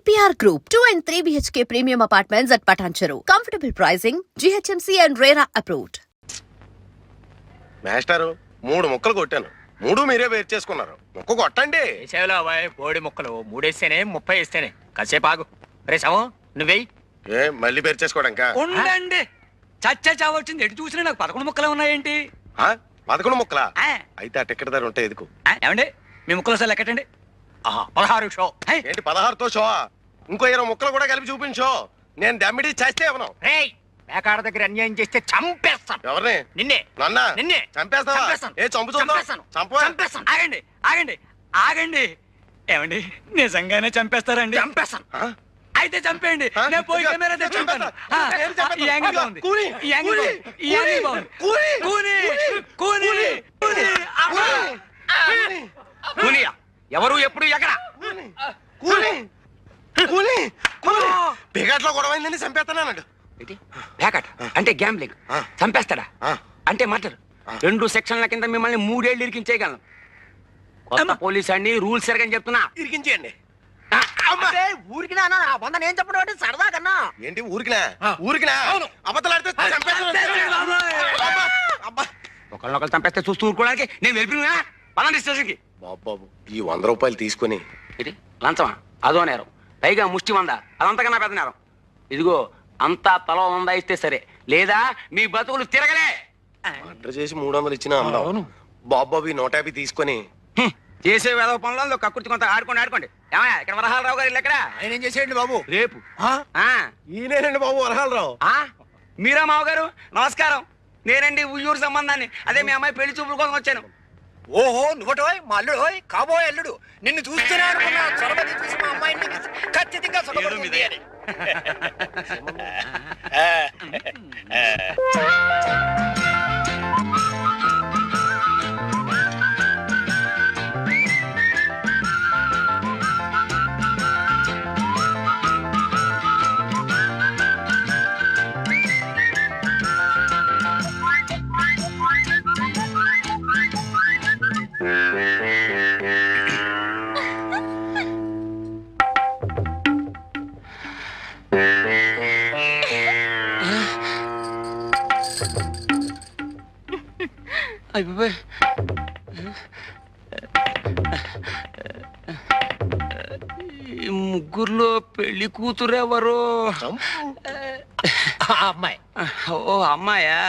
EPR Group, 2 and 3 BHK premium apartments at Patancheru. Comfortable pricing, GHMC and RERA approved. మాస్టారు 3 ముక్కలు కొట్టాను. 3 మీరే వేరు చేసుకున్నారు. ముక్క కొట్టండి. ఏసేవలో అబ్బాయి బోడి ముక్కలు 3 వేస్తేనే 30 వేస్తేనే కాసేపు ఆగు. రే సమో నువ్వేయి. మళ్ళీ వేరు చేసుకోవడానికా? ఉండండి. చచ్చా చావచ్చింది ఎటు చూసినా నాకు 11 ముక్కలు ఉన్నాయేంటి? 11 ముక్కలా? అయితే ఆ టికెట్ ధర ఉంటే ఎదుకు. ఏమండి మీ ముక్కలు అసలు ఎక్కటండి? 16 షో. ఏంటి 16తో షో? ఇంకో 20 ముక్కలు కూడా కలిపి చూపించో. నేను దమ్మిడి చేస్తే ఇవ్వను. రేయ్ మేకాడ దగ్గర అన్యాయం చేస్తే చంపేస్తాను. ఎవరిని? నిన్నే. నన్నా? నిన్నే చంపేస్తావా? ఏ చంపుతాను? చంపేస్తాను. ఆగండి ఆగండి ఆగండి. ఏమండి నిజంగానే చంపేస్తారండి? చంపేస్తాను. అయితే చంపేయండి. నేను పోయి కెమెరా తెచ్చుకుంటాను. ఈ యాంగిల్ బాగుంది. కూని. ఈ యాంగిల్ బాగుంది. ఈ యాంగిల్ బాగుంది. కూని. కూని కూని కూని అమ్మా! కూనియా ఎవరు ఎప్పుడు ఎక్కడ? బిగట్లో గొడవైందని చంపేస్తానన్నాడు. ప్యాకెట్ అంటే గ్యాంబ్లింగ్. చంపేస్తాడా? అంటే మటర్ 2 సెక్షన్ల కింద మిమ్మల్ని 3 ఏళ్ళు ఇరికించేయగలను. కొత్త పోలీస్ అండి, రూల్స్ ఎరగని చెప్తున్నా. ఇరికించేయండి. ఊరికి నేను చెప్పడం అంటే సరదా కన్నా. ఏంటి ఊరికినా? ఊరికినా? అబద్ధాలాడితే ఒకళ్ళొకళ్ళు చంపేస్తే చూస్తూ ఊరుకోవడానికి నేను వెళ్ళిపోయినా పలాంటి స్టేషన్కి. బాబు ఈ 100 రూపాయలు తీసుకొని ఇది లంచమా? అదో నేరం, పైగా ముష్టి 100. అదంతకన్నా పెద్ద నేరం. ఇదిగో అంతా తల 100 ఇస్తే సరే, లేదా మీ బతుకులు తిరగలే. ఆర్డర్ చేసి 300 ఇచ్చినా అందం. బాబు ఈ 150 తీసుకొని చేసే వేద పనులలో కక్కుర్తి కొంత ఆడుకోండి. ఏమయ్యా ఇక్కడ వరహాలరావు గారు ఎక్కడ? ఆయన ఏం చేసేయండి బాబు? రేపు. ఈయనేనండి బాబు వరహాలరావు. మీరా మావగారు నమస్కారం. నేనండి ఉయ్యూరు సంబంధాన్ని. అదే మీ అమ్మాయి పెళ్లి చూపుల కోసం వచ్చాను. ఓహో నువ్వటోయ్ మా అల్లుడోయ్, కాబోయే అల్లుడు. నిన్ను చూస్తూనే అనుకున్నా చొరబడి చూసి మా అమ్మాయిని ఖచ్చితంగా సుఖపడుతుంది అని. ఈ ముగ్గురులో పెళ్లి కూతురు ఎవరు? అమ్మాయి. ఓ అమ్మాయా?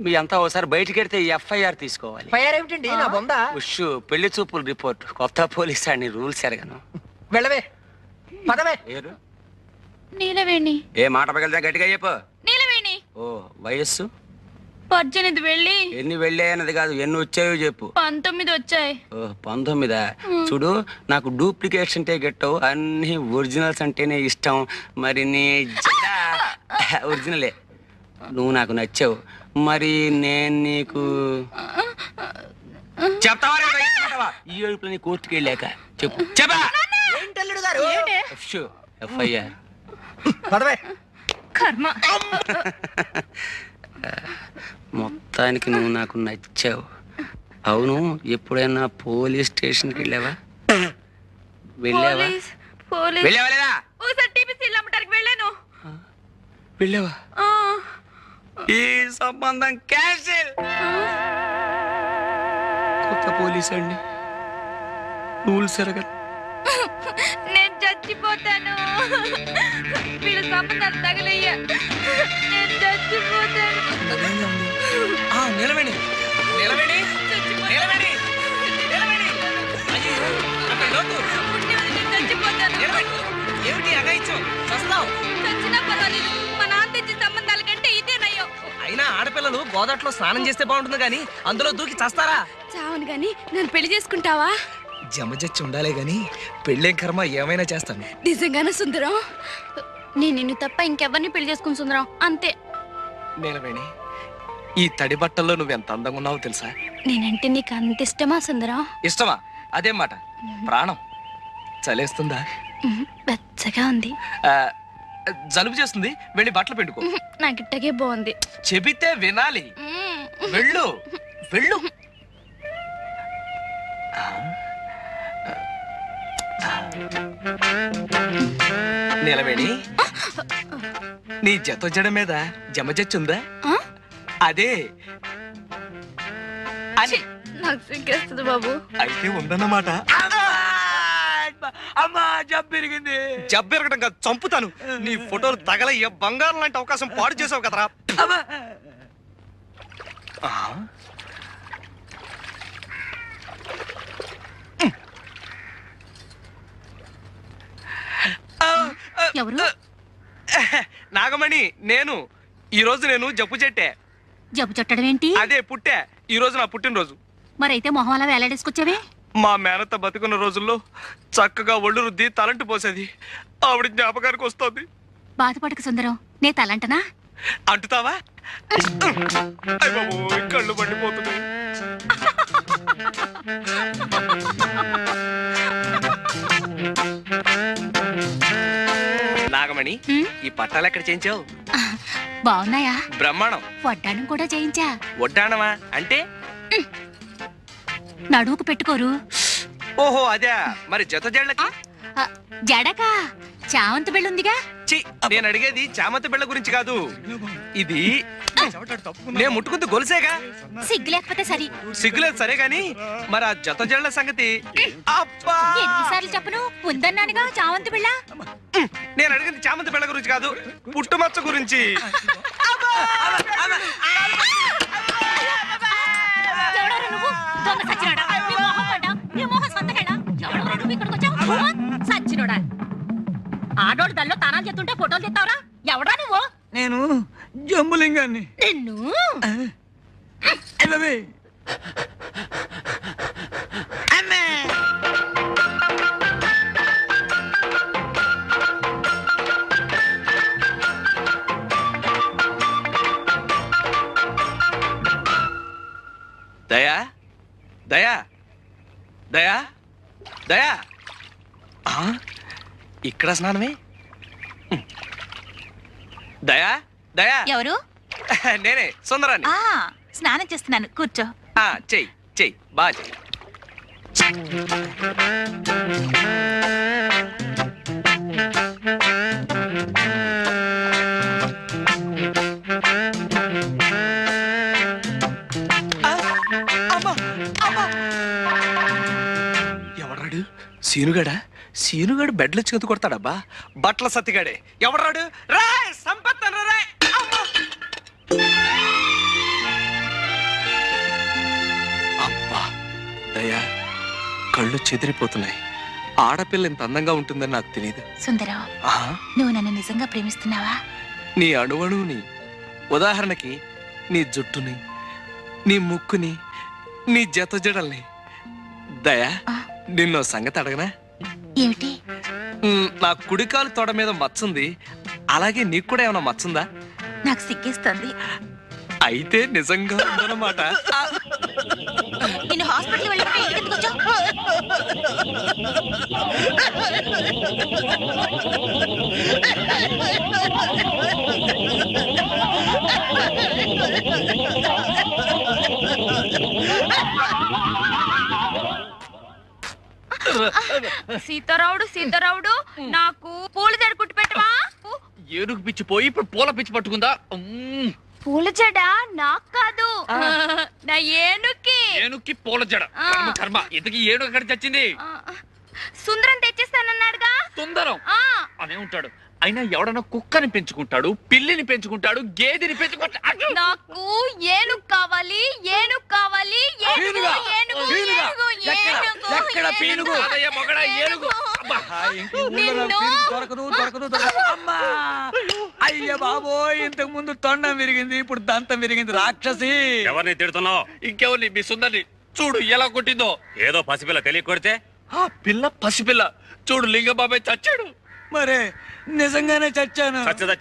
మీ అంతా ఒకసారి బయటికి వెళ్తే FIR తీసుకోవాలి. ఏమిటండి నా బొందా? ఉష్ పెళ్లి చూపులు రిపోర్ట్. కొత్త పోలీస్ అని రూల్స్ ఎరగను. వెళ్ళవే పదవే. ఏరు నీలవేణి. ఏ మాట పగలితే గట్టిగా చెప్పు. నీలవేణి. ఓ వయస్సు 18 వెళ్ళి ఎన్ని వెళ్ళాయన్నది కాదు, ఎన్ని వచ్చాయో చెప్పు. 19 వచ్చాయి. ఓ 19. చూడు నాకు డూప్లికేట్స్ అంటే గెట్టవు, అన్ని ఒరిజినల్స్ అంటేనే ఇష్టం. మరి నీ ఒరిజినలే. నువ్వు నాకు నచ్చావు, మరి నేను నీకు చెప్తావా? ఈ ఏడుపులో నీ కోర్టుకి వెళ్ళాక చెప్పు. చెప్పా FIR. పదవే. కర్మ. మొత్తానికి నువ్వు నాకు నచ్చావు. అవును, ఎప్పుడైనా పోలీస్ స్టేషన్కి వెళ్ళావా? వెళ్ళావా? వెళ్ళావా లేదా? ఒకసారి టీపీసీలు అమ్మటానికి వెళ్ళాను. వెళ్ళావా? ఈ సంబంధం క్యాన్సిల్. కొత్త పోలీస్ అండి, రూల్స్ ఎరగదు. నేను చచ్చిపోతాను. వీళ్ళ సంబంధాలు తగలయ్యా. నేను చచ్చిపోతాను. నిలవేణి నిలవేణి నిలవేణి నిలవేణి. చచ్చిపోతాను. ఏమిటి అగాయిచ్చు? చస్తావు. చచ్చినా పర్వాలేదు, మా నాన్న తెచ్చిన సంబంధాల కంటే ఇదే నయ్యో. అయినా ఆడపిల్లలు గోదాట్లో స్నానం చేస్తే బాగుంటుంది గాని అందులో దూకి చస్తారా? చావును గాని నన్ను పెళ్లి చేసుకుంటావా? జమజచ్చి ఉండాలే గాని పెళ్ళేం కర్మ, ఏమైనా చేస్తాను. నిజంగానే సుందరం? నేను నిన్ను తప్ప ఇంకెవరిని పెళ్లి చేసుకుని సుందరం, అంతే. నీలవేణి, ఈ తడి బట్టల్లో నువ్వెంత అందంగా ఉన్నావో తెలుసా? నేనంటే నీకు అంత ఇష్టమా సుందరం? ఇష్టమా? అదేం మాట. ప్రాణం. చలేస్తుందా? వెచ్చగా ఉంది. జలుబు చేస్తుంది, వెళ్ళి బట్టలు పిండుకో. నాకు ఇట్టగే బాగుంది. చెబితే వినాలి. వెళ్ళు వెళ్ళు. నిలబడి నీ జడ మీద జమజచ్చుందా? ఆ? అదే అని నాకు సిగ్గేస్తుంది బాబు. అయితే ఉందన్నమాట. అమ్మా జబ్బిరిగింది. జబ్బెరగడం కాదు, చంపుతాను. నీ ఫోటోలు తగలయ్య బంగారం లాంటి అవకాశం పాడు చేసావు కదరా. ఆ? ఎవరు? నాగమణి నేను. ఈ రోజు నేను జబ్బు చెట్టే. జబ్బు చుట్టడం ఏంటి? అదే పుట్టే. ఈ రోజు నా పుట్టినరోజు. మరైతే మొహం అలా వేలాడేసుకొచ్చావే. మా మేనత్త బతుకున్న రోజుల్లో చక్కగా ఒళ్ళు రుద్ది తలంటు పోసేది. ఆవిడ జ్ఞాపకానికి వస్తుంది. బాధపడక సుందరం, నే తలంటనా? అంటుతావా? అయ్ బాబోయ్, కళ్ళు మండిపోతున్నాయి. నాగమణి, హ్మ్? ఈ పట్టాలు ఎక్కడ చేయించావు? బాగున్నాయా? బ్రహ్మాండం. వడ్డానం కూడా చేయించా. వడ్డాణమా అంటే? నడువుకు పెట్టుకోరు. ఓహో అదే. మరి జత జళ్ళకి? ఆ, జడకా చావంతి బెళ్ళుందిగా. ఛీ, నేను అడిగేది చామంతి బిళ్ళ గురించి కాదు. ఇది నేను ముట్టుకుంది గొలుసేగా. సిగ్గు లేకపోతే సరి. సిగ్గులేదు సరే గాని మరి ఆ జత జళ్ళ సంగతి. అబ్బా, ఎన్నిసార్లు చెప్పను, ఉందన్నానుగా చావంతి బిళ్ళ. నేను అడిగింది చామంతి బిళ్ళ గురించి కాదు, పుట్టుమచ్చ గురించి. ఎవడోరా నువ్వు? దొంగ సచ్చినోడా? నీ మొహం పడ్డా? నీ మొహం సంతకేడా? ఎవడోరా నువ్వు ఇక్కడికి వచ్చావు? సచ్చినోడా? ఆడోడు దల్లో తానాలు చేస్తుంటే ఫోటోలు తెస్తావరా? ఎవడా నువ్వు? నేను జంబులింగాన్ని. నిన్ను దయా దయా దయా దయా. ఆ, ఇక్కడ స్నానమే. దయా దయా. ఎవరు? నేనే సుందరాన్ని. స్నానం చేస్తున్నాను, కూర్చో. చెయ్యి చెయ్యి, బాగా చెయ్యి. ఎవడాడు? సీనుగాడా? సీనుగాడు బెడ్లు వచ్చి కొడతాడబ్బా. బట్టల సత్తిగాడే. ఎవడాడు? రా సంపత్తను రా. అబ్బా దయా, కళ్ళు చెదిరిపోతున్నాయి. ఆడపిల్ల ఇంత అందంగా ఉంటుందని నాకు తెలియదు. సుందరం, ఆహా, నువ్వు నన్ను నిజంగా ప్రేమిస్తున్నావా? నీ అణువణువుని, ఉదాహరణకి నీ జుట్టుని, నీ ముక్కుని, నీ జత జడల్ని. దయా, నిన్నో సంగతి అడగనా? ఏమిటి? నా కుడికాలు తొడ మీద మచ్చుంది, అలాగే నీకు కూడా ఏమైనా మచ్చుందా? నాకు సిగ్గేస్తుంది. అయితే నిజంగా ఉందన్నమాట. నిన్ను హాస్పిటల్ వెళ్ళకుండా ఇంటికి ఎందుకు వచ్చావు? సీతారావుడు సీతారావుడు, నాకు పూల జడ కుట్టి పెట్టవా? ఏనుగు పిచ్చి పోయి ఇప్పుడు పూల పిచ్చి పట్టుకుందా? పూల జడ నాకు కాదు, నా ఏనుక్కి. ఏనుక్కి పూల జడ. కర్మ కర్మ, ఇంతకీ ఏనుగు ఎక్కడ చచ్చింది? సుందరం తెచ్చిస్తానన్నాడుగా. సుందరం ఆ, అనే ఉంటాడు. అయినా ఎవడన్నా కుక్కని పెంచుకుంటాడు, పిల్లిని పెంచుకుంటాడు, గేదెని పెంచుకుంటాడు. నాకు ఏనుగు కావాలి, ఏనుగు కావాలి, ఏనుగు పీనుగా? ఏనుగు పీనుగా? ఏనుగు ఏనుగు ఎక్కడ పీనుగు? అదయ్య మొగడ ఏనుగు. అబ్బా. నిన్ను అమ్మా అయ్య బాబోయ్, ఇంతకు ముందు తొండం విరిగింది, ఇప్పుడు దంతం విరిగింది. రాక్షసి. ఎవరిని తిడుతున్నావు? ఇంకెవరిని? మీ సుందరిని చూడు ఎలా కొట్టిందో. ఏదో పసిపిల్ల తెలియ కొడితే ఆ పిల్ల పసిపిల్ల చూడు, లింగబాబాయ్ చచ్చాడు. మరే నిజంగానే చచ్చాను. చచ్చదా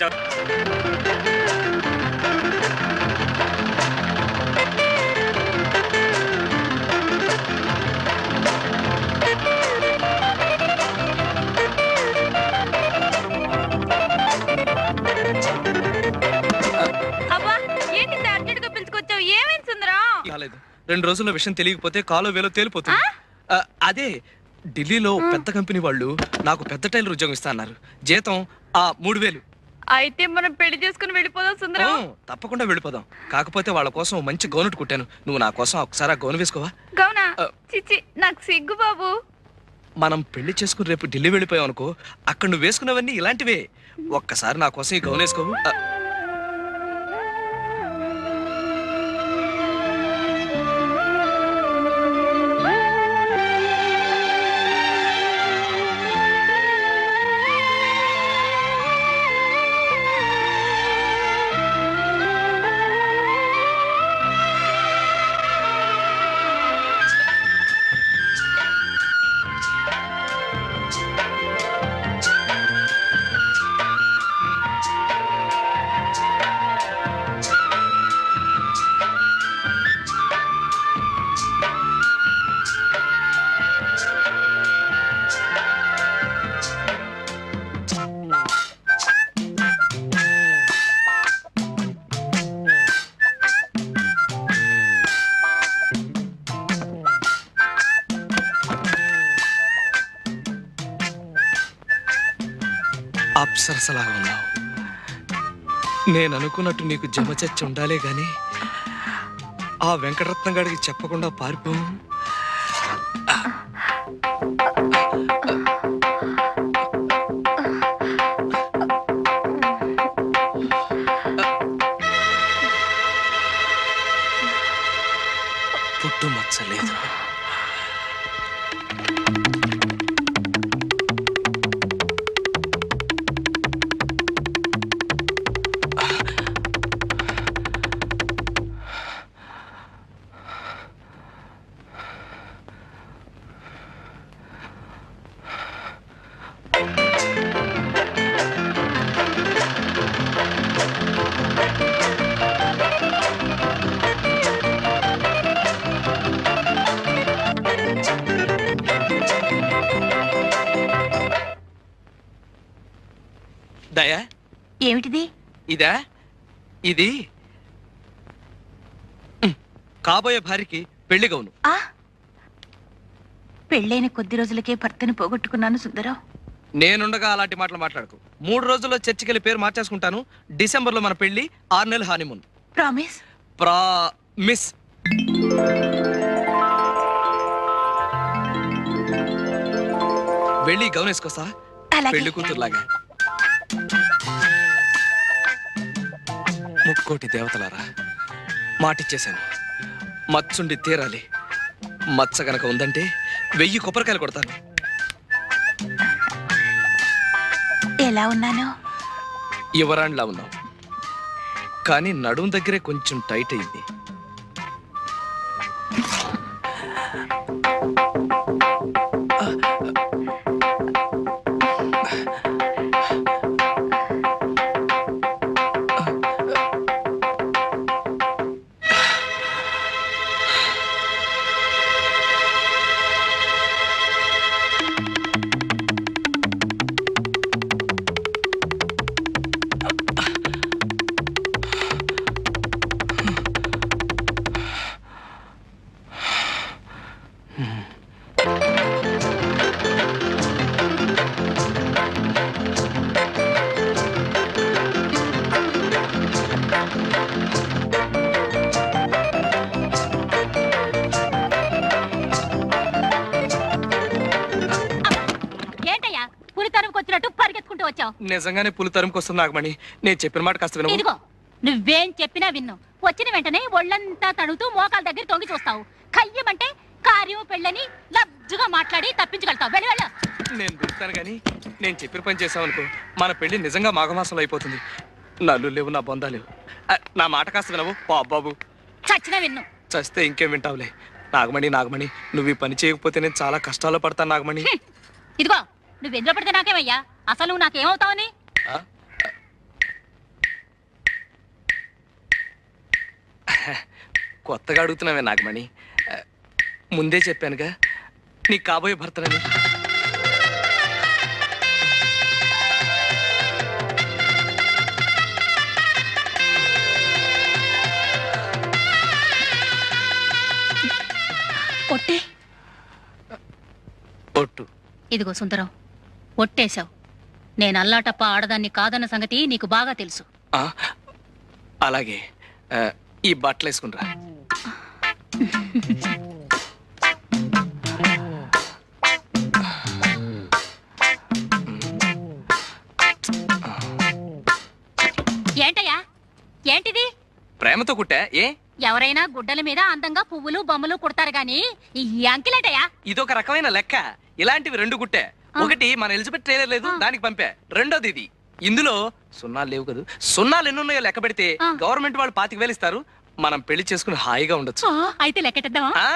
అబ్బా, ఏంటి ఇంత అర్జెంట్ గా పిలుచుకొచ్చావు? ఏమైంది సుందరం? కాలేదు. 2 రోజుల్లో విషయం తెలియకపోతే కాలో వేలో తేలిపోతుంది. అదే ఢిల్లీలో పెద్ద కంపెనీ వాళ్ళు నాకు పెద్ద టైలర్ ఉద్యోగం ఇస్తా అన్నారు. జీతం 3000. అయితే మనం పెళ్లి చేసుకుని వెళ్ళిపోదాం సుందరం. తప్పకుండా వెళ్ళిపోదాం. కాకపోతే వాళ్ళ కోసం మంచి గౌన్ కుట్టాను. నువ్వు నా కోసం ఒకసారి ఆ గౌన్ వేసుకోవా? గౌనా చిచ్చి నాకు సిగ్గు బాబు. మనం పెళ్లి చేసుకుని రేపు ఢిల్లీ వెళ్ళిపోయాం అనుకో, అక్కడ నువ్వు వేసుకున్నవన్నీ ఇలాంటివే. ఒక్కసారి నా కోసం ఈ గౌన్ వేసుకోవు? అప్సరసలా ఉన్నావు. నేను అనుకున్నట్టు నీకు జమచచ్చి ఉండాలే గాని ఆ వెంకటరత్నం గారికి చెప్పకుండా పారిపో. పుట్టు మచ్చలేదు. దయా, ఏమిటిది? ఇదా? ఇది కాబోయే భార్యకి పెళ్లి గౌను. పెళ్ళైన కొద్ది రోజులకే భర్తను పోగొట్టుకున్నాను సుందరం. నేనుండగా అలాంటి మాటలు మాట్లాడకు. 3 రోజుల్లో చర్చికెళ్ళి పేరు మార్చేసుకుంటాను. డిసెంబర్లో మన పెళ్లి, 6 నెలలు హానీమూన్. ప్రామిస్? ప్రామిస్. వెళ్ళి గౌన్ వేసుకోసా, పెళ్లి కూతురులాగా. ముక్కోటి దేవతలారా, మాటిచ్చేశాను. మచ్చుండి తీరాలి. మచ్చ గనక ఉందంటే 1000 కొబ్బరికాయలు కొడతాను. ఎలా ఉన్నాను? యువరాణిలా ఉన్నావు, కానీ నడుం దగ్గరే కొంచెం టైట్ అయింది. నిజంగానే పులి తరుముకొస్తుంది నాగమణి. నేను చెప్పిన మాట కాస్త విను. ఇదిగో, నువ్వేం చెప్పినా విన్ను. వచ్చిన వెంటనే ఒళ్ళంతా తడుతూ మోకాల దగ్గర తొంగి చూస్తావు. కయ్యమంటే కార్యం పెళ్ళని లబ్జుగా మాట్లాడి తప్పించగలుగుతావు. వెళ్ళి వెళ్ళు. నేను వెళ్తాను కానీ నేను చెప్పిన పని చేసావు అనుకో, మన పెళ్లి నిజంగా మాఘమాసంలో అయిపోతుంది. నల్లు లేవు, నా బొందా లేవు. నా మాట కాస్త వినవు బాబు. చచ్చినా విన్ను. చస్తే ఇంకేం వింటావులే. నాగమణి నాగమణి, నువ్వు ఈ పని చేయకపోతే నేను చాలా కష్టాల్లో పడతాను నాగమణి. ఇదిగో, నువ్వు ఎందులో పడితే నాకేమయ్యా? అసలు నువ్వు నాకేమవుతావని? కొత్తగా అడుగుతున్నావే నాగమణి. ముందే చెప్పానుగా నీకు కాబోయే భర్తనని. ఒట్టే ఒట్టు. ఇదిగో సుందరం, ఒట్టేశావు. నేను అల్లాటప్ప ఆడదాన్ని కాదన్న సంగతి నీకు బాగా తెలుసు. ఆ, అలాగే ఈ బట్టలు వేసుకుంటా. ఏంటయ్యా, ఏంటిది? ప్రేమతో కుట్టా. ఏ ఎవరైనా గుడ్డల మీద అందంగా పువ్వులు బొమ్మలు కుడతారు గాని ఈ అంకిలేటయ్యా? ఇదొక రకమైన లెక్క. ఇలాంటివి 2 కుట్టా. ఒకటి మన ఎలిజబెత్ ట్రైలర్ లేదు, దానికి పంపా. రెండోది ఇది. ఇందులో సున్నాలు లేవు కదా. సున్నాలు ఎన్నున్నాయో లెక్క పెడితే గవర్నమెంట్ వాళ్ళు 25,000 ఇస్తారు. మనం పెళ్లి చేసుకుని హాయిగా ఉండొచ్చు. అయితే లెక్కెట్టేద్దామా? ఆ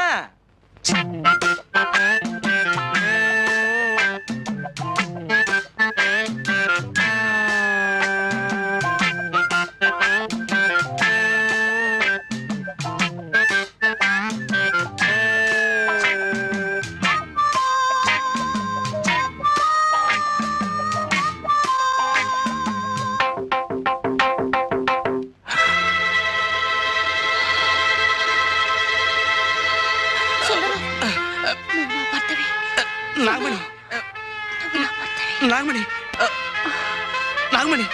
నాగమణి, నాగమణి, నాగమణి,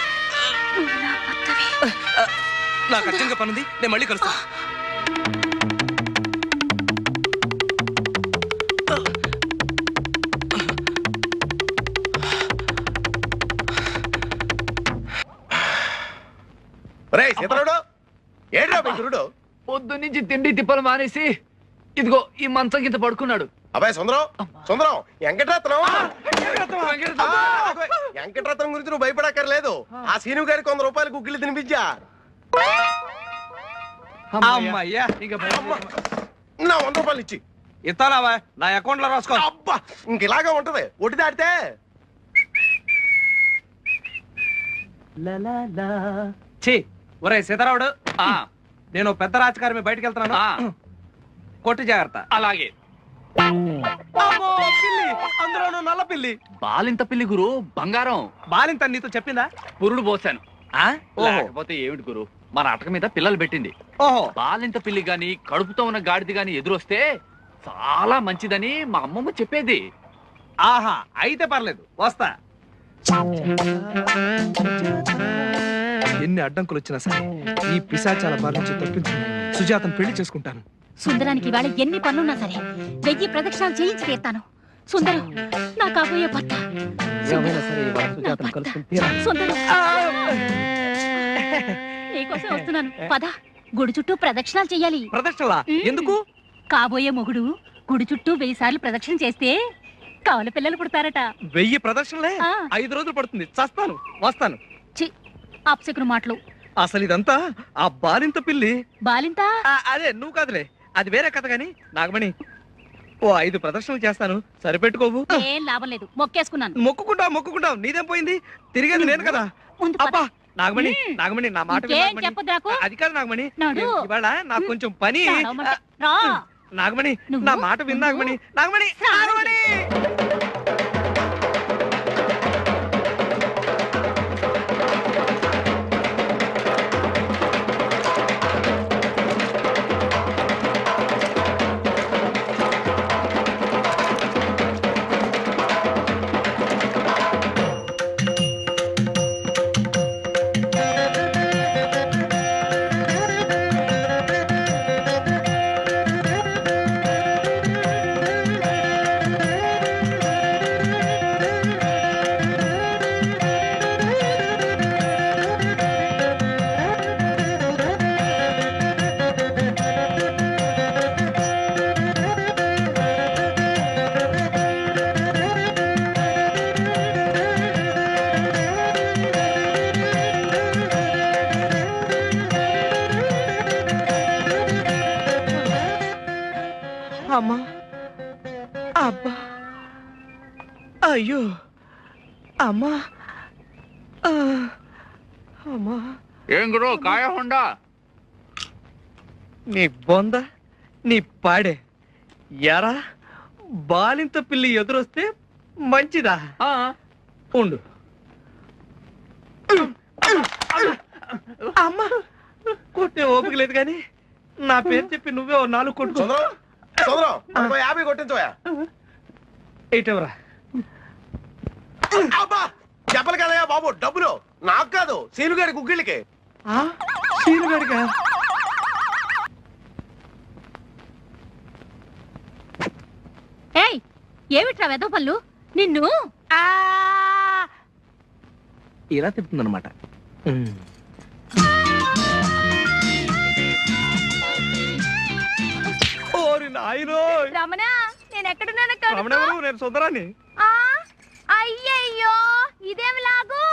నాకు అర్జెంట్గా పనుంది, నేను మళ్ళీ కలుస్తా. రేయ్ సీతారాముడు, ఏడ్రా గురుడు? పొద్దు నుంచి తిండి తిప్పలు మానేసి ఇదిగో ఈ మంచం కింద పడుకున్నాడు. అబ్బాయి సుందరం, సుందరం, వెంకటరత్నం. వెంకటరత్నం గురించి నువ్వు భయపడక్కర్లేదు. ఆ సీను గారికి 100 రూపాయలు గుగ్గిలు తినిపించా. అమ్మయ్యా, నా 100 రూపాయలు ఇచ్చి ఇస్తానావా? నా అకౌంట్ లో రాసుకో. అబ్బా, ఇంక ఇలాగా ఉంటది. ఒట్టి దాటితే ఒరే సీతారాముడు, నేను పెద్ద రాజకారి బయటకు వెళ్తున్నాను. కొట్టి జాగ్రత్త. అలాగే. పిల్లి, అందులోనూ నల్ల పిల్లి. బాలింత పిల్లి గురు, బంగారం. బాలింత నీతో చెప్పిందా? పురుడు పోసాను. ఓహో. లేకపోతే ఏమిటి గురు, మన అటక మీద పిల్లలు పెట్టింది. ఓహో. బాలింత పిల్లి గాని కడుపుతో ఉన్న గాడిది గాని ఎదురొస్తే చాలా మంచిదని మా అమ్మమ్మ చెప్పేది. ఆహా, అయితే పర్లేదు, వస్తా. ఎన్ని అడ్డంకులు వచ్చినా సరే ఈ పిశాచాల బారి నుంచి తప్పించి సుజాతను పెళ్లి చేసుకుంటాను. సుందరానికి ఇవాళ ఎన్ని పనులున్నా సరే 1000 ప్రదక్షిణాలు చేయించి తీరుతాను. సుందరం, నా కాబోయే భర్త. ఏమైనా సరే ఇవాళ సుజాతను కలుసుకుని తీరాలి. సుందరం, నీకోసం వస్తున్నాను. పద, గుడి చుట్టూ ప్రదక్షిణాలు చెయ్యాలి. ప్రదక్షిణలా? ఎందుకు? కాబోయే మొగుడు గుడి చుట్టూ 1000 సార్లు ప్రదక్షిణ చేస్తే కవల పిల్లలు పుడతారట. 1000 ప్రదక్షిణలే? 5 రోజులు పడుతుంది. చస్తాను, వస్తాను. చి, అప్సకును మాటలు. అసలు ఇదంతా ఆ బాలింత పిల్లి. బాలింత? అదే, నువ్వు కాదులే, అది వేరే కథ. గాని నాగమణి, ఓ 5 ప్రదక్షిణలు చేస్తాను, సరిపెట్టుకోవు. ఏం లాభం లేదు, మొక్కేసుకున్నాను. మొక్కుకుంటావు, నీదేం పోయింది? తిరిగేది నేను కదా. ముందు పద. అబ్బా నాగమణి, నాగమణి, నా మాట విను ఇంకేం నాగమణి. చెప్పొద్దు నాకు. అది కాదు నాగమణి, నడు. ఇవాళ నాకు కొంచెం పని. నడవమంటే రా. నాగమణి, నువ్వు? నా మాట విను నాగమణి. నాగమణి, నాగమణి. అమ్మా, అబ్బా, అయ్యో, అమ్మా, అమ్మా. ఏం గురు, కాయ హోండా? నీ బొంద, నీ పాడే. ఎరా, బాలింత పిల్లి ఎదురొస్తే మంచిదా? ఉండు. అమ్మా, కొట్టే ఓపిక లేదు కానీ నా పేరు చెప్పి నువ్వే 4 కొట్టు. సుందరం, సుందరం, 50 కొట్టించోయా. ఏటవరా? అబ్బా చెప్పలు కదయ్యా బాబు, డబ్బులు నాకు కాదు సీనుగాడి గుగ్గిళ్ళకి. సీనుగాడిగా? ఏయ్ ఏమిట్రా వెదో పళ్ళు నిన్ను ఇలా తిప్పుతుందన్నమాట. ఓరి నాయనో! రమణ నేను ఎక్కడున్నాను రమణెవరు? నేను సుందరాన్ని. అయ్యయ్యో ఇదేమి లాగు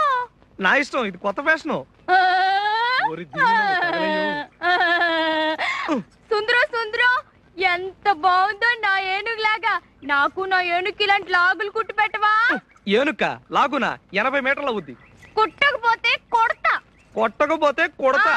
నా ఇష్టం, ఇది కొత్త ఫ్యాషను. సుందరం సుందరం ఎంత బాగుందో నా ఏనుగులాగా. నాకు నా ఏనుగుకి ఇలాంటి లాగులు కుట్టి పెట్టవా? ఏనుక లాగునా? 80 మీటర్ల అవుద్ది. కుట్టకపోతే కొడతా. కొట్టకపోతే కొడతా.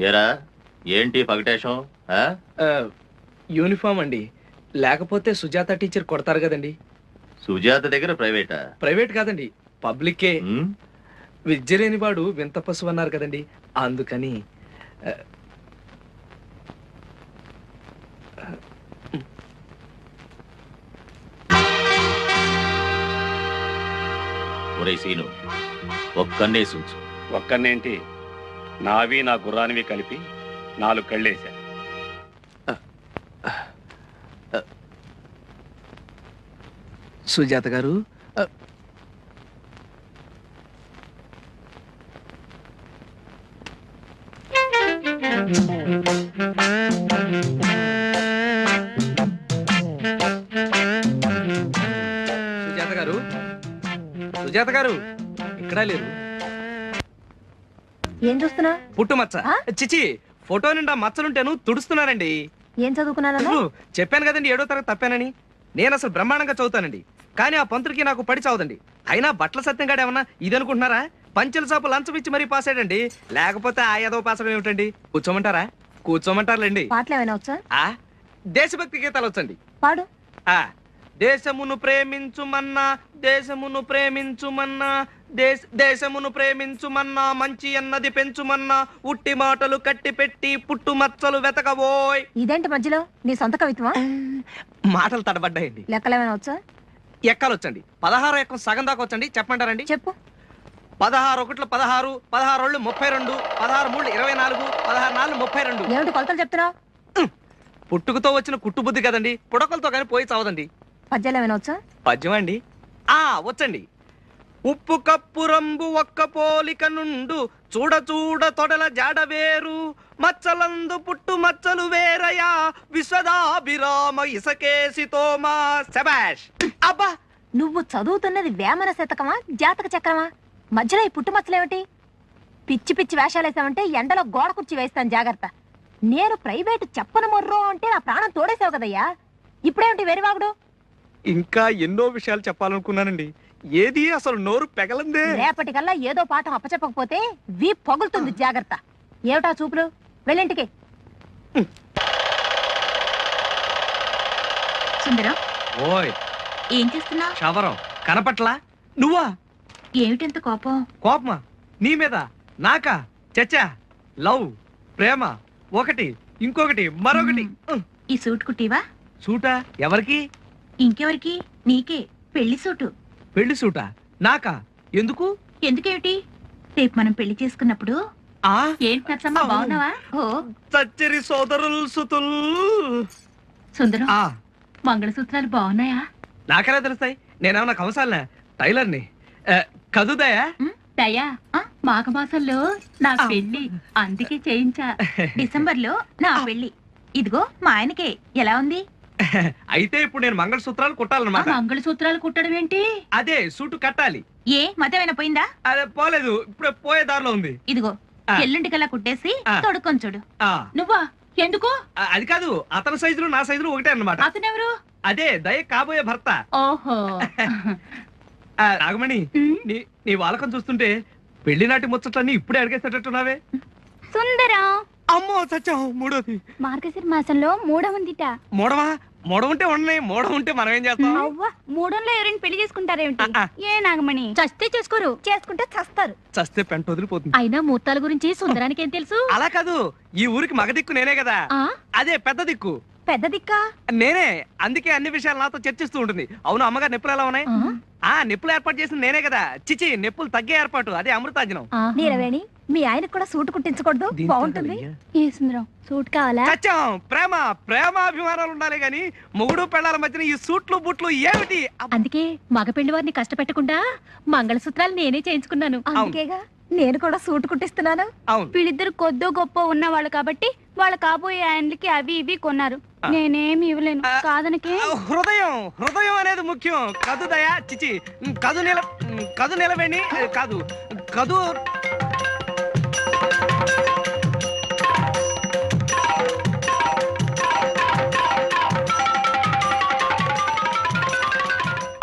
ఏరా ఏంటి పగటేశం? యూనిఫామ్ అండి, లేకపోతే సుజాత టీచర్ కొడతారు కదండి. సుజాత దగ్గర ప్రైవేటా? ప్రైవేట్ కాదండి, పబ్లికే. విద్య లేని వాడు వింత పశువు అన్నారు కదండి, అందుకని. ఒరే సీను, ఒక్కన్నేసుంచు. ఒక్కనేంటి, నావి నా గుర్రానివి కలిపి 4 కళ్ళేశా. సుజాత గారు, సుజాత గారు, సుజాత గారు ఇక్కడ లేరు. ఏం చూస్తున్నా? పుట్టుమచ్చ. చిచి, ఫోటో నిండా మచ్చలుంటేను తుడుస్తున్నానండి. ఏం చదువుకున్నాను? చెప్పాను కదండి 7వ తరగతి తప్పానని. నేను అసలు బ్రహ్మాండంగా చదువుతానండి, కానీ ఆ పంతుడికి నాకు పడి చావదండి. అయినా బట్టల సత్యం గాడు ఏమన్నా ఇది అనుకుంటున్నారా? పంచెల సాపు లంచం ఇచ్చి మరీ పాస్ అయ్యాడండి, లేకపోతే ఆ ఏదో పాస్ అవ్వడం ఏమిటండి. కూర్చోమంటారా? కూర్చోమంటారులేండి. పాటలు ఏమైనా వచ్చా? దేశభక్తి గీతాలు వచ్చండి. పాడు. దేశమును ప్రేమించుమన్నా, దేశమును ప్రేమించుమన్నా, దేశమును ప్రేమించుమన్నా, మంచి అన్నది పెంచుమన్నా, ఉట్టి మాటలు కట్టి పెట్టి పుట్టు మచ్చలు వెతకబోయ్. ఇదేంటి మధ్యలో నీ సొంత కవిత్వమా? మాటలు తడబడ్డాయండి. లెక్కలు ఏమైనా వచ్చా? ఎక్కాలు వచ్చండి. 16 ఎక్కం సగం దాకా వచ్చండి, చెప్పమంటారండి? చెప్పు. 16 ఒకట్లు 16, 16 ఓళ్ళు 32, 16 మూడు 24, 16 నాలుగు 32. ఏమిటి కొలతలు చెప్తున్నావు? పుట్టుకతో వచ్చిన కుట్టు బుద్ధి కదండి, పుడకలతో కానీ పోయి చావదండి. పద్యాలు ఏమైనా వచ్చా? పద్యం అండి వచ్చండి. ఉప్పు కప్పు రంబు ఒక్క పోలిక నుండు, చూడ చూడ తొడల జాడ వేరు, మచ్చలందు పుట్టు మచ్చలు వేరయా, విశ్వదాభిరామ ఇసకేసి తోమా. శబాష్. అబ్బా, నువ్వు చదువుతున్నది వేమన శతకమా జాతక చక్రమా? మధ్యలో ఈ పుట్టుమచ్చలేమిటి? పిచ్చి పిచ్చి వేషాలేసావంటే ఎండలో గోడ కుర్చీ వేస్తాను, జాగ్రత్త. నేను ప్రైవేటు చెప్పను మొర్రో అంటే నా ప్రాణం తోడేసావు కదయ్యా, ఇప్పుడేమిటి వెరివాగుడు? ఇంకా ఎన్నో విషయాలు చెప్పాలనుకున్నానండి, ఏది అసలు నోరు పెగలందే. రేపటికల్లా ఏదో పాఠం అప్పచెప్పకపోతే వీ పొగులుతుంది, జాగ్రత్త. ఏమిటా చూపులు? వెళ్ళింటికి. సుందరం, ఓయ్ ఏం చేస్తున్నా? శవరం కనపట్లా? నువ్వా? ఏమిటంత కోపం? కోపమా? నీ మీద? నాకా? చచ్చా, లవ్ ప్రేమ ఒకటి, ఇంకొకటి మరొకటి. ఈ సూట్ కుట్టివా? సూటా? ఎవరికి? ఇంకెవరికి? నీకే. పెళ్లి సూటు. పెళ్లి సూటా? నాకా? ఎందుకు? ఎందుకేమిటి? రేపు మనం పెళ్లి చేసుకున్నప్పుడు. ఏంటి నచ్చమ్మా, బాగున్నావా? ఓ చచ్చరి సోదరుల్ సుతుల్. సుందరం, మంగళసూత్రాలు బాగున్నాయా? నాకెలా తెలుస్తాయి? నేనేమన్నా కంసాలనా? టైలర్ని. కదుదయా? దయా, మాఘమాసంలో నా పెళ్లి, అందుకే చేయించా. డిసెంబర్లో నా పెళ్లి. ఇదిగో మా ఆయనకే. ఎలా ఉంది? అయితే ఇప్పుడు నేను మంగళసూత్రాలు కుట్టాలన్నమాట. మంగళసూత్రాలు కుట్టడం ఏంటి? అదే సూటు కట్టాలి. ఏ మతమైనా పోయిందా? అదే పోలేదు, ఇప్పుడు పోయే దారిలో ఉంది. ఇదిగో ఎల్లుంటికల్లా కుట్టేసి తొడుక్కొని చూడు. నువ్వా? ఎందుకు? అది కాదు, అతని సైజులు నా సైజులు ఒకటే అన్నమాట. అతనెవరు? అదే దయ కాబోయే భర్త. ఓహో. నాగమణి, నీ వాలకం చూస్తుంటే పెళ్లి నాటి ముచ్చట్లన్నీ ఇప్పుడే అడిగేసేటట్టున్నావే. సుందరం, అమ్మో సత్యం, మూడోది. మార్గశిర మాసంలో 3వ ఉందిట. మూడవా? మూడ ఉంటే ఉండని, మూడ ఉంటే మనం ఏం చేస్తాం? అవ్వ మూడంలో ఎవరైనా పెళ్లి చేసుకుంటారేమిటి? ఆ. ఏ నాగమణి? చస్తే చేసుకోరు, చేసుకుంటే చస్తారు. చస్తే పెంట వదిలిపోతుంది. అయినా ముహూర్తాల గురించి సుందరానికి ఏం తెలుసు? అలా కాదు, ఈ ఊరికి మగ దిక్కు నేనే కదా. ఆ అదే పెద్ద దిక్కు పెద్ద దిక్కా? నేనే. అందుకే అన్ని విషయాలు నాతో చర్చిస్తూ ఉంటుంది. అవును అమ్మగారు, నిప్పులు ఎలా ఉన్నాయి? నిప్పులు ఏర్పాటు చేసింది నేనే కదా. చిచి, నిప్పులు తగ్గే ఏర్పాటు, అదే అమృతాంజనం. నీలవేణి, మీ ఆయనకు కూడా సూట్ కుట్టించకూడదు? బాగుంటుంది. ఏ సుందరం సూట్ కావాలా? చచ్చాం. ప్రేమాభిమానాలు ఉండాలి గాని మొగుడు పెళ్ళాల మధ్యన ఈ సూట్లు బూట్లు ఏమిటి? అందుకే మగ పెళ్లి వారిని కష్టపెట్టకుండా మంగళసూత్రాలు నేనే చేయించుకున్నాను. అందుకేగా నేను కూడా సూట్ కుట్టిస్తున్నాను. అవును. వీళ్ళిద్దరు కొద్దో గొప్ప ఉన్నవాళ్ళు కాబట్టి వాళ్ళ కాబోయే ఆయనకి అవి ఇవి కొన్నారు. నేనేమి ఇవ్వలేను కాదనకే. హృదయం అనేది ముఖ్యం. కదు దయా, చిచి, కదు నిలవేణి కాదు, కదు.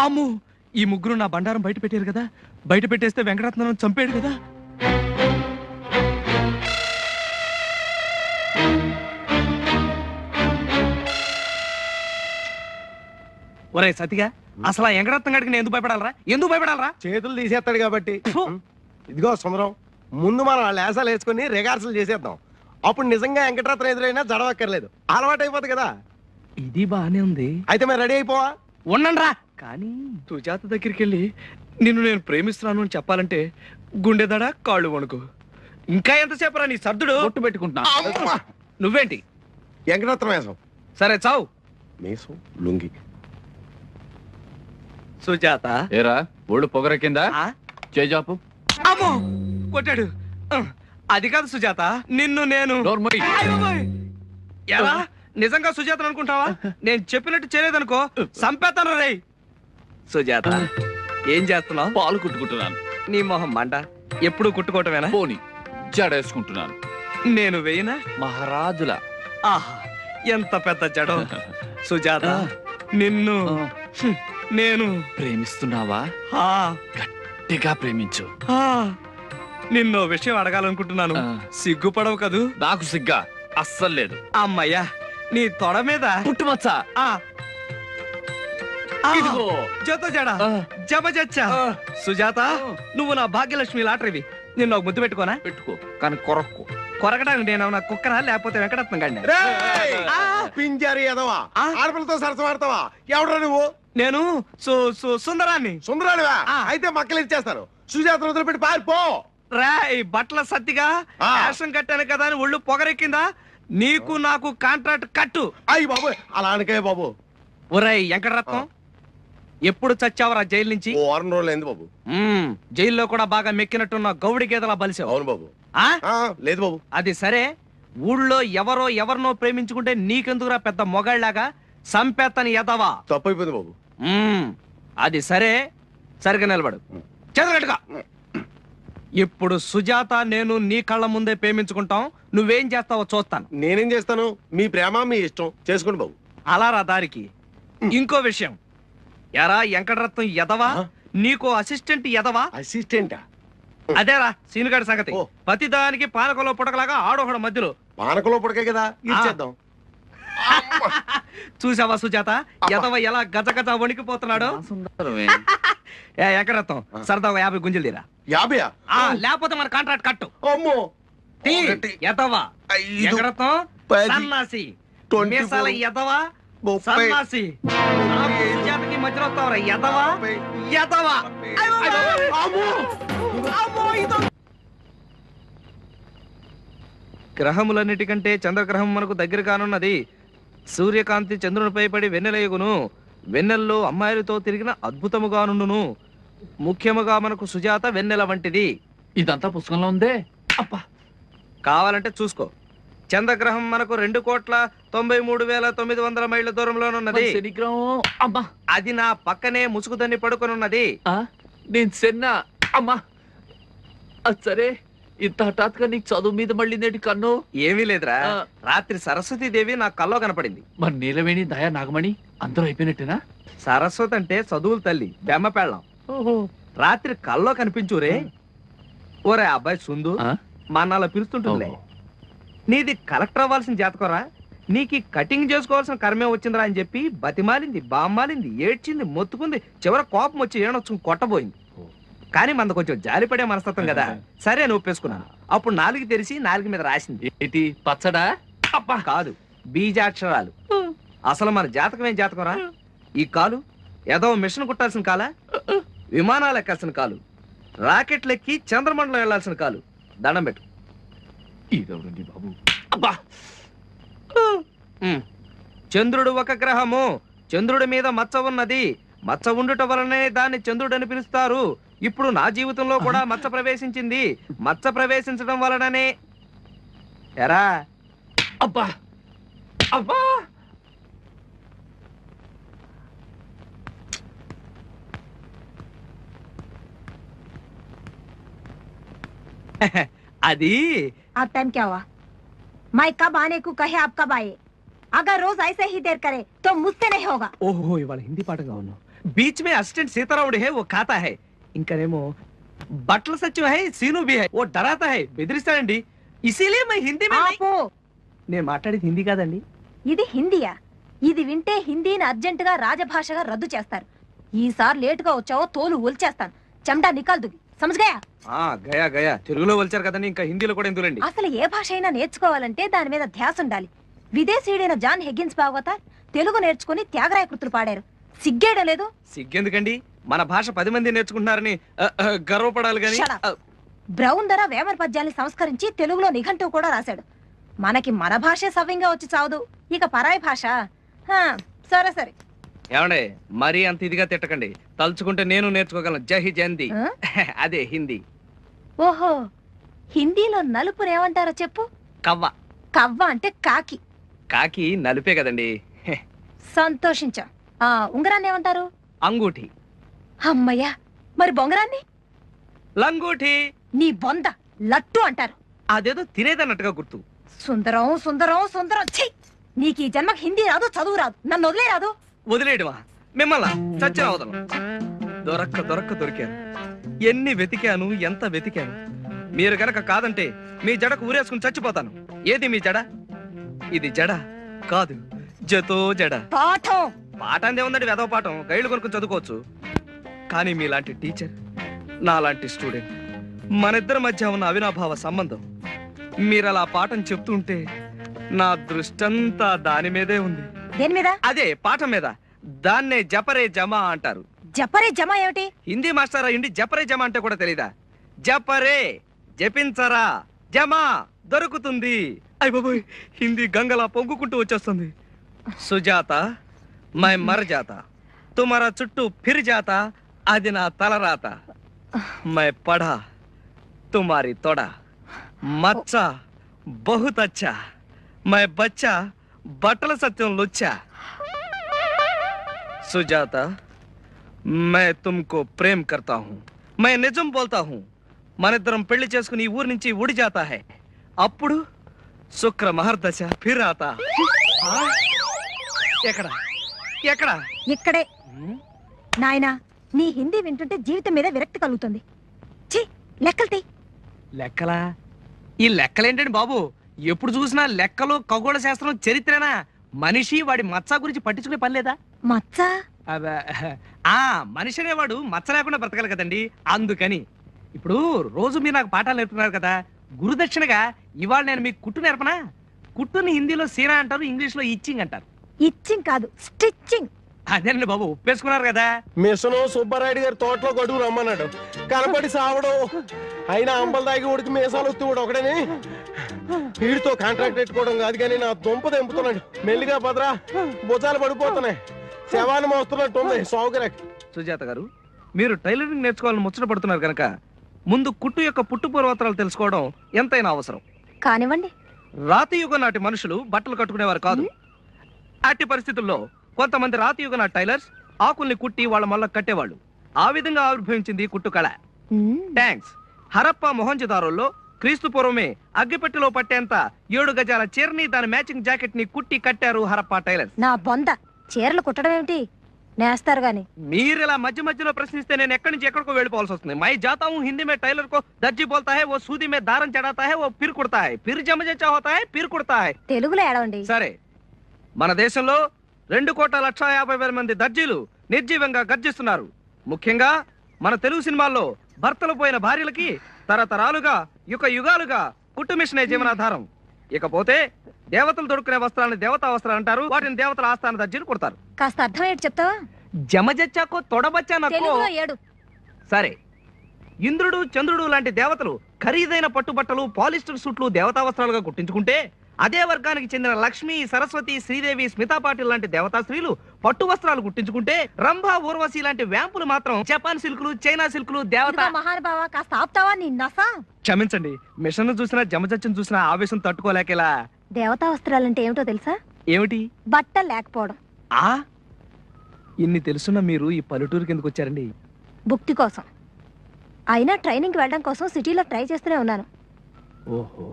అమ్ము, ఈ ముగ్గురు నా బండారం బయట పెట్టారు కదా. బయట పెట్టేస్తే వెంకటరత్నం చంపాడు కదా. ఒరే సతిగా, అసలు ఆ వెంకటరత్నం గడికి నేను ఎందుకు భయపడాలరా? చేతులు తీసేస్తాడు కాబట్టి. ఇదిగో సుందరం, ముందు మనం వాళ్ళ లేసాలు వేసుకుని రిహార్సల్ చేసేద్దాం. అప్పుడు నిజంగా వెంకటరత్నం ఎదురైనా జడవక్కర్లేదు, అలవాటు అయిపోతుంది కదా. ఇది బానే ఉంది. అయితే మరి రెడీ అయిపోవా? ఉండండిరా. కానీ సుజాత దగ్గరికి వెళ్ళి నిన్ను నేను ప్రేమిస్తున్నాను అని చెప్పాలంటే గుండెదడ, కాళ్ళు వణుకు. ఇంకా ఎంతసేపు రా నీ సర్దుడు? ఒట్టు పెట్టుకుంటున్నా. అమ్మా! నువ్వేంటి? వెంకటరత్నం వేసం. సరే చావు. మేసం లుంగి. సుజాత. ఏరా ఒళ్ళు పొగర కింద ఆ? చేజాపు. అమ్మో, కొట్టాడు. అది కాదు సుజాత, నిన్ను నేను. నోర్మరి. అయ్యో బాయ్. ఎలా? నిజంగా సుజాత అనుకుంటావా? నేను చెప్పినట్టు చేయలేదనుకో సంపేతాను రేయ్. సుజాత, ఏం చేస్తున్నావు? పాలు కుట్టుకుంటున్నాను. నీ మొహం మంట. ఎప్పుడు కుట్టుకోవటమేనా? పోని జడేసుకుంటున్నాను. నేను వేయనా? మహారాజుల. ఆహా, ఎంత పెద్ద జడం. సుజాత, నిన్ను నేను ప్రేమిస్తున్నావా? ఆ, గట్టిగా ప్రేమించు. ఆ, నిన్నో విషయం అడగాలనుకుంటున్నాను. సిగ్గుపడవు కదూ? నాకు సిగ్గా అస్సలు లేదు. అమ్మయ్యా, నీ తొడ మీద పుట్టుమచ్చ. ఆ ఆ, ఇదిగో. జత జడ జబజచ్చా. సుజాత, నువ్వు నా భాగ్యలక్ష్మి లాటరీవి. నిన్ను ఒక ముద్దు పెట్టుకోనా? పెట్టుకో, కానీ కొరక్కు. కొరకడానికి నేను నా కుక్కనా లేకపోతే వెంకటరత్నం గండి? రేయ్! ఆ! పింజారి ఎదవా, ఆ? ఆడపిల్లతో సరసమాడతావా? ఎవడరా నువ్వు? నేను సుందరాన్ని. సుందరానివా? ఆ. అయితే మక్కలు ఇచ్చేస్తాను. సుజాతను వదిలిపెట్టి పారిపో. రాయ్, బట్టల సత్తిగా ఆ. యాక్షన్ కట్టాను కదా అని ఒళ్ళు పొగరెక్కిందా? నీకు నాకు కాంట్రాక్ట్ కట్టు. అయ్యి బాబు, అలా అనకే బాబు. ఒరేయ్ వెంకటరత్నం, ఎప్పుడు చచ్చావరా జైలు నుంచి? ఓ వారం రోజులు అయింది బాబు. జైల్లో కూడా బాగా మెక్కినట్టున్న గౌడి గేదలా బలిసావు. అవును బాబు. ఆ? లేదు బాబు. అది సరే, ఊళ్ళో ఎవరినో ప్రేమించుకుంటే నీకెందుకురా పెద్ద మొగాళ్ళలాగా సంపేత్తని ఎదవా? తప్పు అయిపోయింది బాబు. అది సరే, సరిగా నిలబడు. చదరగట్టుగా. ఇప్పుడు సుజాత నేను నీ కళ్ళ ముందే ప్రేమించుకుంటాం. నువ్వేం చేస్తావో చూస్తాను. నేనేం చేస్తాను? మీ ప్రేమ మీ ఇష్టం, చేసుకోండి బాబు. అలా రా దారికి. ఇంకో విషయం, ఎరా వెంకటరత్నం ఎదవా, నీకో అసిస్టెంట్ ఎదవా? అసిస్టెంటా? అదేరా సీనుగాడి సంగతి. ఓ. ప్రతిదానికి పానకంలో పుడకలాగా ఆడొకడు మధ్యలో. పానకలో పుడకే కదా, ఇచ్చేద్దాం. చూసావా సుజాత, ఎదవ ఎలా గజగజ వణికిపోతున్నాడు? సుందరమే. ఏ వెంకటరత్నం, సరదాగా 50 గుంజలు తీరా. 50? లేకపోతే మన కాంట్రాక్ట్ కట్టు. అమ్మో. తీ, ఒకటి, ఎదవా. 5, వెంకటరత్నం, 10, సన్నాసి, 24, మీసాల ఎదవా, 30, సన్నాసి. నాకు సుజాతకి మధ్యలో వస్తావరా ఎదవా, ఎదవా. అమ్మో. గ్రహములన్నిటికంటే చంద్రగ్రహం మనకు దగ్గర కానున్నది. సూర్యకాంతి చంద్రునిపై పడి వెన్నెలయగును. వెన్నెల్లో అమ్మాయిలతో తిరిగిన అద్భుతముగా నుండును. ముఖ్యముగా మనకు సుజాత వెన్నెల వంటిది. ఇదంతా పుస్తకంలో ఉందే. అబ్బా, కావాలంటే చూసుకో. చంద్రగ్రహం మనకు 2,93,900 మైళ్ళ దూరంలోనున్నది. శనిగ్రహం. అమ్మా, అది నా పక్కనే ముసుగుదని పడుకొనున్నది. నేను సెన్నా. అమ్మా, అది సరే, ఇంత హఠాత్తుగా నీకు చదువు మీద మళ్ళీ నేటి కన్ను. ఏమీ లేదురా, ఆ. రాత్రి సరస్వతీదేవి నా కల్లో కనపడింది. మరి నీలవేణి, దయా, నాగమణి అందరూ అయిపోయినట్టేనా? సరస్వతి అంటే చదువుల తల్లి, బెమ్మ పెళ్ళం. రాత్రి కల్లో కనిపించురే. ఓరే అబ్బాయి సుందు, ఆ? మా అలా పిలుస్తుంటుందిలే. ఓహో. నీది కలెక్టర్ అవ్వాల్సిన జాతకరా. నీకు ఈ కటింగ్ చేసుకోవాల్సిన కర్మే వచ్చిందిరా అని చెప్పి బతిమాలింది, బామ్మాలింది, ఏడ్చింది, మొత్తుకుంది, చివర కోపం వచ్చి ఏడొచ్చు కొట్టబోయింది. కానీ మనది కొంచెం జాలిపడే మనస్తత్వం కదా, సరే అని ఒప్పేసుకున్నాను. అప్పుడు నాలుగు తెరిచి నాలుగు మీద రాసింది. ఏంటి పచ్చడా? అబ్బా కాదు, బీజాక్షరాలు. అసలు మన జాతకం ఏం జాతకం రా? ఈ కాలు ఏదో మిషన్ కుట్టాల్సిన కాలా, విమానాలు ఎక్కాల్సిన కాలు, రాకెట్లు ఎక్కి చంద్రమండలం వెళ్లాల్సిన కాలు. దండం పెట్టు. ఇదెవరండి బాబు? అబ్బా చంద్రుడు ఒక గ్రహము, చంద్రుడి మీద మచ్చ ఉన్నది, మచ్చ ఉండుట వలనే దాన్ని చంద్రుడు అని పిలుస్తారు. ఇప్పుడు నా జీవితంలో కూడా మచ్చ ప్రవేశించింది, మచ్చ ప్రవేశించడం వలననే. ఎరా అబ్బా అబ్బా అది अब टाइम क्या हुआ? मैं कब आने को कहे आप कब आए? अगर रोज ऐसे ही देर करे तो मुझसे नहीं होगा. ఓహో ఇవాళ హిందీ పాటగా ఉన్నావు. బీచ్ మే అసిస్టెంట్ సీతారాముడు హే ఓ ఖాతా హై, ఇంకనేమో బట్టల సత్యం హై సీను బి హై ఓ డరాతా హై, బెదిరిస్తాడండి. ఇసీలియే మై హిందీ మే ఆపు. నేను మాట్లాడేది హిందీ కాదండి. ఇది హిందీయా? ఇది వింటే హిందీని అర్జెంట్ గా రాజభాషగా రద్దు చేస్తారు. ఈసారి లేట్ గా వచ్చావో తోలు ఒలిచేస్తాను. చెమటా నికాల్ దుగి సమజ్గయా? గయా గయా తెలుగులో వచ్చారు కదండి, ఇంకా హిందీలో కూడా ఎందుకండి. అసలు ఏ భాష అయినా నేర్చుకోవాలంటే దాని మీద ధ్యాస ఉండాలి. విదేశీయుడైన జాన్ హెగ్గిన్స్ భాగవతార్ తెలుగు నేర్చుకుని త్యాగరాయ కృతులు పాడారు. సిగ్గేయడం లేదు? సిగ్గెందుకండి, మన భాష 10 మంది నేర్చుకుంటున్నారని గర్వపడాలి గాని. Shut up. బ్రౌన్ ధర వేమన పద్యాల్ని సంస్కరించి తెలుగులో నిఘంటువు కూడా రాశాడు. మనకి మన భాషే సవ్యంగా వచ్చి చావదు, ఇక పరాయి భాష. సరే సరే. ఏమండే మరీ అంత ఇదిగా తిట్టకండి, తలుచుకుంటే నేను నేర్చుకోగలను. జహి జంది అదే హిందీ. ఓహో, హిందీలో నలుపుని ఏమంటారో చెప్పు. కవ్వ. కవ్వ అంటే కాకి. కాకి నలుపే కదండి. సంతోషించా. ఉంగరాన్ని ఏమంటారు? అంగూఠి. అమ్మయ్యా, మరి బొంగరాన్ని? లంగూఠి. నీ బొంద లట్టు అంటారు. అదేదో తినేదన్నట్టుగా గుర్తు. సుందరం సుందరం సుందరం. ఛీ, నీకు ఈ జన్మకి హిందీ రాదు, చదువు రాదు, నన్ను వదిలే రాదు. వదిలేయడమా మిమ్మల్ని? చచ్చిన వదలం. దొరక్క దొరికాను. ఎన్ని వెతికాను, ఎంత వెతికాను. మీరు గనక కాదంటే మీ జడకు ఊరేసుకుని చచ్చిపోతాను. ఏది మీ జడ? ఇది జడ కాదు, జతో జడ. పాఠం. పాఠం ఏముందండి, వెదవ పాఠం. గైడ్లు కొనుక్కొని చదువుకోవచ్చు. కానీ మీలాంటి టీచర్, నాలాంటి స్టూడెంట్, మనిద్దరి మధ్య ఉన్న అవినాభావ సంబంధం, మీరలా పాఠం చెప్తుంటే నా దృష్టంతా దాని మీదే ఉంది. దేని మీద? అదే పాఠం మీద. దాన్నే జపరే జమా అంటారు. జపరే జమా ఏమిటి? హిందీ మాస్టర్ అయ్యుండి జపరే జమా అంటే కూడా తెలీదా? జపరే జపించరా, జమా దొరుకుతుంది. అయ్య బాబోయ్, హిందీ గంగలా పొంగుకుంటూ వచ్చేస్తుంది. సుజాత మై మర్ జాతా, తుమారా చుట్టూ ఫిర్ జాతా, అది నా తలరాత. మై పఢా తుమారి తొడ, మచ్చా బహుత్ అచ్చా, మై బచ్చా బట్టల సత్యం లుచ్చా. సుజాత मैं तुमको प्रेम करता हूँ, मैं నిజం बोलता हूँ. మనిద్దరం పెళ్లి చేసుకుని ఈ ఊరి నుంచి ఉడి జాతా హై. అప్పుడు శుక్ర మహర్దశ ఫిర్ ఆతా. ఎక్కడ ఎక్కడ? ఇక్కడే. నాయనా, నీ హిందీ వింటుంటే జీవితం మీద విరక్తి కలుగుతుంది. ఛీ, లెక్కలు తీ. లెక్కలా? ఈ లెక్కలేంటండి బాబు? ఎప్పుడు చూసినా లెక్కలు, ఖగోళ శాస్త్రం, చరిత్రనా? మనిషి వాడి మచ్చ గురించి పట్టించుకునే పని లేదా? మచ్చ? మనిషి అనేవాడు మచ్చ లేకుండా బ్రతకాలి కదండి, అందుకని. ఇప్పుడు రోజు మీరు నాకు పాఠాలు నేర్పుతున్నారు కదా, గురుదక్షిణగా ఇవాళ నేను మీకు కుట్టు నేర్పనా? కుట్టుని హిందీలో సీనా అంటారు, ఇంగ్లీష్ లో ఇచ్చింగ్ అంటారు. ఇచ్చింగ్ కాదు, స్టిచ్చింగ్. అదేనండి బాబు, ఒప్పేసుకున్నారు కదా. మిషను సుబ్బారాయుడు గారి తోటలో గడువు రమ్మన్నాడు, కనపడి సావడం. అయినా అంబలు దాగి ఉడికి మీసాలు వస్తూ కూడా ఒకడని వీడితో కాంట్రాక్ట్ పెట్టుకోవడం కాదు కానీ నా దుంప తెంపుతున్నాడు. మెల్లిగా భద్రా, భుజాలు పడిపోతున్నాయి, శవాన్ని మోస్తున్నట్టు ఉంది సౌకర్యం. సుజాత గారు, మీరు టైలరింగ్ నేర్చుకోవాలని ముచ్చట పడుతున్నారు కనుక ముందు కుట్టు యొక్క పుట్టు పూర్వోత్తరాలు తెలుసుకోవడం ఎంతైనా అవసరం. కానివ్వండి. రాతి యుగం నాటి మనుషులు బట్టలు కట్టుకునేవారు కాదు. అట్టి పరిస్థితుల్లో కొంతమంది రాతి యుగ నాటి టైలర్స్ ఆకుల్ని కుట్టి వాళ్ళ మళ్ళ కట్టేవాళ్ళు. ఆ విధంగా ఆవిర్భవించింది కుట్టు కళ. థ్యాంక్స్. హరప్ప మొహంజదారోల్లో క్రీస్తు పూర్వమే అగ్గిపెట్టెలో పట్టేంత 7 గజాల చీరని, దాని మ్యాచింగ్ జాకెట్ ని కుట్టి కట్టారు హరప్ప టైలర్స్. నా బొంద, చీరలు కుట్టడం ఏమిటి? నేస్తారు గాని. మీరిలా మధ్య మధ్యలో ప్రశ్నిస్తే నేను ఎక్కడి నుంచి ఎక్కడికో వెళ్ళిపోవాల్సి వస్తుంది. మై జాతా హూ హిందీ మే టైలర్ కో దర్జీ బోల్తా హై, ఓ సూది మే దారం చడాతా హై, ఓ పిర్ కుడతా హై, పిర్ జమ జచ్చా హోతా హై, పిర్ కుడతా హై. తెలుగులో ఏడవండి. సరే, మన దేశంలో 2,50,50,000 మంది దర్జీలు నిర్జీవంగా గర్జిస్తున్నారు. ముఖ్యంగా మన తెలుగు సినిమాల్లో భర్తలు పోయిన భార్యలకి తరతరాలుగా యుగాలుగా కుట్టు మిషనే జీవనాధారం. ఇకపోతే దేవతలు దొడుకునే వస్త్రాలను దేవతా వస్త్రాలు అంటారు. వాటిని దేవతల ఆస్థాన దర్జీలు కుడతారు. కాస్త అర్థం ఏంటి చెప్తావా? జమజచ్చాకో తొడబచ్చా నక్కో. తెలుగులో ఏడు. సరే, ఇంద్రుడు చంద్రుడు లాంటి దేవతలు ఖరీదైన పట్టుబట్టలు పాలిస్టర్ సూట్లు దేవతా వస్త్రాలుగా కుట్టించుకుంటే, అదే వర్గానికి చెందిన లక్ష్మి, సరస్వతి, శ్రీదేవి, స్మితా పాటిల్ లాంటి దేవతా స్త్రీలు పట్టు వస్త్రాలు కుట్టించుకుంటే, రంభ, ఊర్వశి లాంటి వ్యాంపులు మాత్రం జపాన్ సిల్కులు, చైనా సిల్కులు దేవత. ఇదిగో మహానుభావా, కాస్త ఆపుతావా? నీ నసా. క్షమించండి, మిషన్ చూసినా జమజచ్చను చూసినా ఆవేశం తట్టుకోలేకేలా. దేవతా వస్త్రాలంటే ఏమిటో తెలుసా? ఏమిటి? బట్ట లేకపోవడం. ఆ ఇన్ని తెలుసున్న మీరు ఈ పల్లెటూరుకి ఎందుకు వచ్చారండి? భుక్తి కోసం. అయినా ట్రైనింగ్కి వెళ్ళడం కోసం సిటీలో ట్రై చేస్తూనే ఉన్నాను. ఓహో.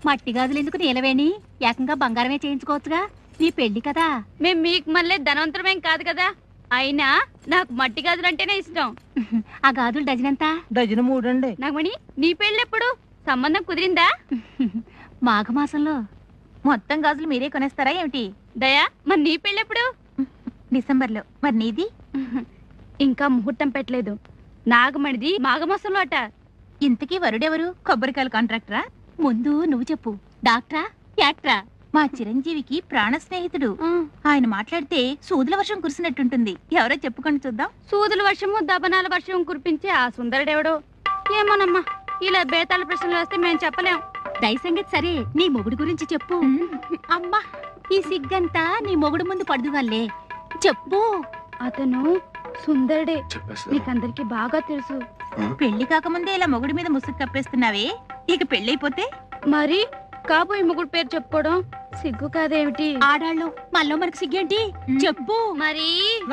మట్టి గాజులు ఎందుకు నీలవేణి? ఏకంగా బంగారమే చేయించుకోవచ్చుగా. నీ పెళ్లి కదా. మేము మీకు మళ్ళీ ధనవంతరమేం కాదు కదా. అయినా నాకు మట్టి గాజులు అంటేనే ఇష్టం. ఆ గాజులు డజన్ ఎంత? డజన్ 3 అండి. నాగమణి, నీ పెళ్లి ఎప్పుడు? సంబంధం కుదిరిందా? మాఘమాసంలో. మొత్తం గాజులు మీరే కొనేస్తారా ఏమిటి? దయా, మరి నీ పెళ్లి ఎప్పుడు? డిసెంబర్లో. మరి నీది? ఇంకా ముహూర్తం పెట్టలేదు. నాగమణిది మాఘమాసంలో అట. ఇంతకీ వరుడెవరు? కొబ్బరికాయల కాంట్రాక్టరా? ముందు నువ్వు చెప్పు. డాక్టరా, యాక్టరా? మా చిరంజీవికి ప్రాణ స్నేహితుడు. ఆయన మాట్లాడితే సూదుల వర్షం కురిసినట్టుంటుంది. ఎవరో చెప్పుకొని చూద్దాం. సూదుల వర్షము, దబనాల వర్షం కురిపించే ఆ సుందరుడెవడో ఏమోనమ్మా. ఇలా బేతాళ ప్రశ్నలు వస్తే మేము చెప్పలేం. దయ సంగతి సరే, నీ మొగుడు గురించి చెప్పు. అమ్మా, ఈ సిగ్గంతా నీ మొగుడు ముందు పడుదుగాలే. చెప్పు. అతను సుందరుడే, నీకందరికి బాగా తెలుసు. పెళ్లి కాకముందే ఇలా మొగుడి మీద ముసుగు కప్పేస్తున్నావే, ఇక పెళ్ళైపోతే? మరి కాబోయే మొగుడు పేరు చెప్పుకోవడం సిగ్గు కాదేమిటి? ఆడాళ్ళు మళ్ళీ మనకు సిగ్గేంటి? చెప్పు. మరి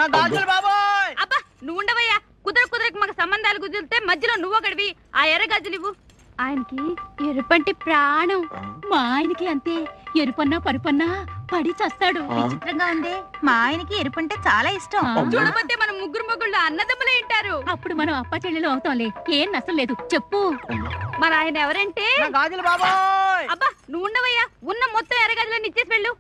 అబ్బా, నువ్వు ఉండవయ్యా. కుదరకు మాకు సంబంధాలు కుదిరితే మధ్యలో నువ్వు ఒకడివి. ఆ ఎర్ర గాజులు ఇవ్వు. ఆయనకి ఎరుపంటి ప్రాణం. మా ఆయనకి అంతే. ఎరుపన్నా పరుపన్నా పడి చస్తాడు. విచిత్రంగా ఉంది. మా ఆయనకి ఎరుపంటే చాలా ఇష్టం. చూడబోతే మనం ముగ్గురు మొగుళ్ళు అన్నదమ్ములే ఉంటారు. అప్పుడు మనం అప్ప చెల్లెలు అవుతాంలే. ఏం నష్టం లేదు. చెప్పు. మరి ఆయన ఎవరంటే? అబ్బా, నువ్వు ఉండవయ్యా. ఉన్న మొత్తం ఎర్రగాజులన్నీ ఇచ్చేసి వెళ్ళు.